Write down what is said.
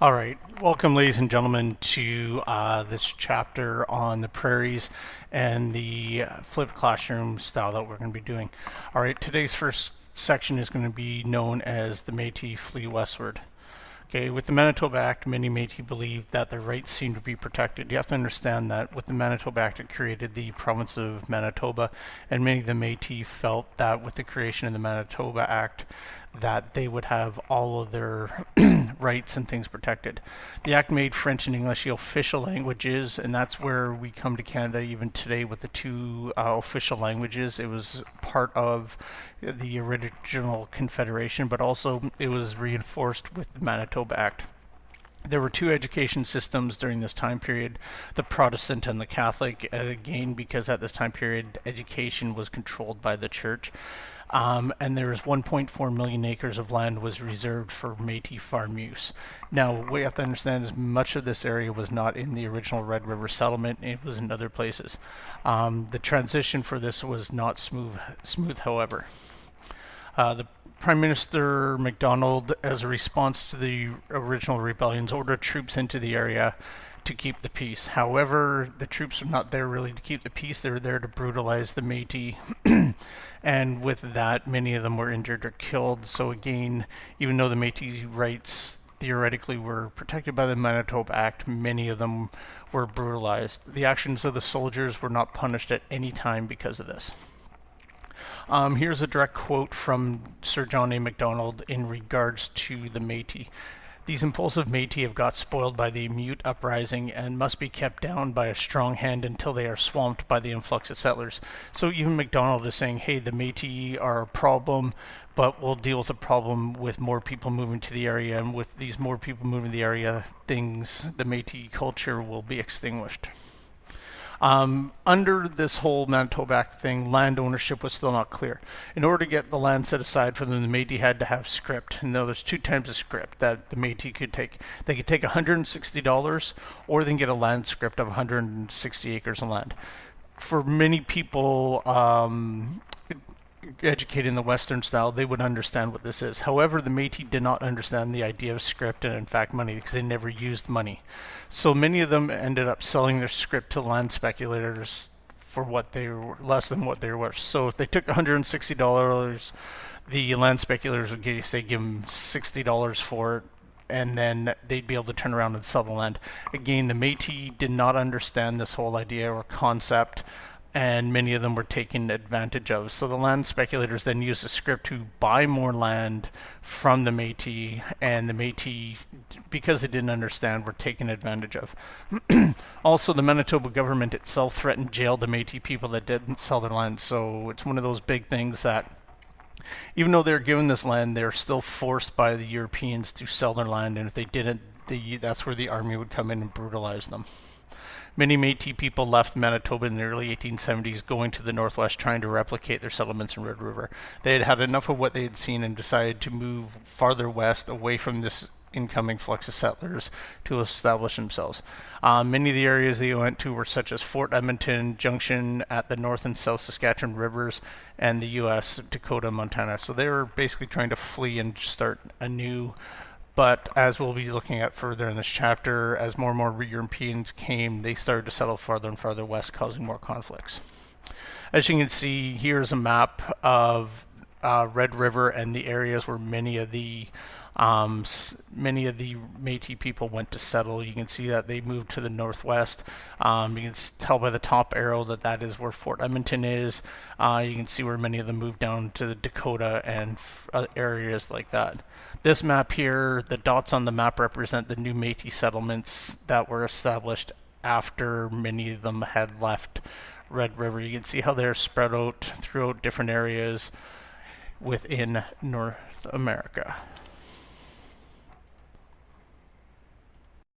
All right, welcome, ladies and gentlemen, to this chapter on the prairies and the flipped classroom style that we're going to be doing. All right, today's first section is going to be known as the Metis flee westward. Okay, with the Manitoba Act, many Métis believed that their rights seemed to be protected. You have to understand that with the Manitoba Act, it created the province of Manitoba, and many of the Métis felt that with the creation of the Manitoba Act, that they would have all of their rights and things protected. The Act made French and English the official languages, and that's where we come to Canada even today with the two official languages. It was part of the original Confederation, but also it was reinforced with the Manitoba Act. There were two education systems during this time period, the Protestant and the Catholic, again because at this time period education was controlled by the church. And there is 1.4 million acres of land was reserved for Métis farm use. Now, what you have to understand is much of this area was not in the original Red River settlement. It was in other places. The transition for this was not smooth, however. The Prime Minister MacDonald, as a response to the original rebellions, ordered troops into the area to keep the peace. However, the troops were not there really to keep the peace. They were there to brutalize the Métis. And with that, many of them were injured or killed. So again, even though the Métis rights theoretically were protected by the Manitoba Act, many of them were brutalized. The actions of the soldiers were not punished at any time because of this. Here's a direct quote from Sir John A. Macdonald in regards to the Métis. These impulsive Métis have got spoiled by the mute uprising and must be kept down by a strong hand until they are swamped by the influx of settlers. So even MacDonald is saying, hey, the Métis are a problem, but we'll deal with the problem with more people moving to the area, and with these more people moving to the area, the Métis culture will be extinguished. Under this whole Manitoba Act thing, land ownership was still not clear. In order to get the land set aside for them, the Métis had to have script. And now there's two types of script that the Métis could take. They could take $160, or they can get a land script of 160 acres of land. For many people educated in the Western style, they would understand what this is. However, the Métis did not understand the idea of script and in fact money, because they never used money. So many of them ended up selling their script to land speculators for what they were less than what they were worth. So if they took $160, the land speculators would give them $60 for it, and then they'd be able to turn around and sell the land. Again, the Métis did not understand this whole idea or concept, and many of them were taken advantage of. So the land speculators then used the script to buy more land from the Métis, and the Métis, because they didn't understand, were taken advantage of. Also, the Manitoba government itself threatened jail the Métis people that didn't sell their land. So it's one of those big things that even though they're given this land, they're still forced by the Europeans to sell their land, and if they didn't, that's where the army would come in and brutalize them. Many Métis people left Manitoba in the early 1870s, going to the northwest trying to replicate their settlements in Red River. They had had enough of what they had seen and decided to move farther west away from this incoming flux of settlers to establish themselves. Many of the areas they went to were such as Fort Edmonton, Junction at the North and South Saskatchewan rivers, and the U.S., Dakota, Montana. So they were basically trying to flee and start anew. But as we'll be looking at further in this chapter, as more and more Europeans came, they started to settle farther and farther west, causing more conflicts. As you can see, here's a map of Red River and the areas where many of the Métis people went to settle. You can see that they moved to the northwest. You can tell by the top arrow that that is where Fort Edmonton is. You can see where many of them moved down to the Dakota and areas like that. This map here, the dots on the map represent the new Métis settlements that were established after many of them had left Red River. You can see how they're spread out throughout different areas within North America.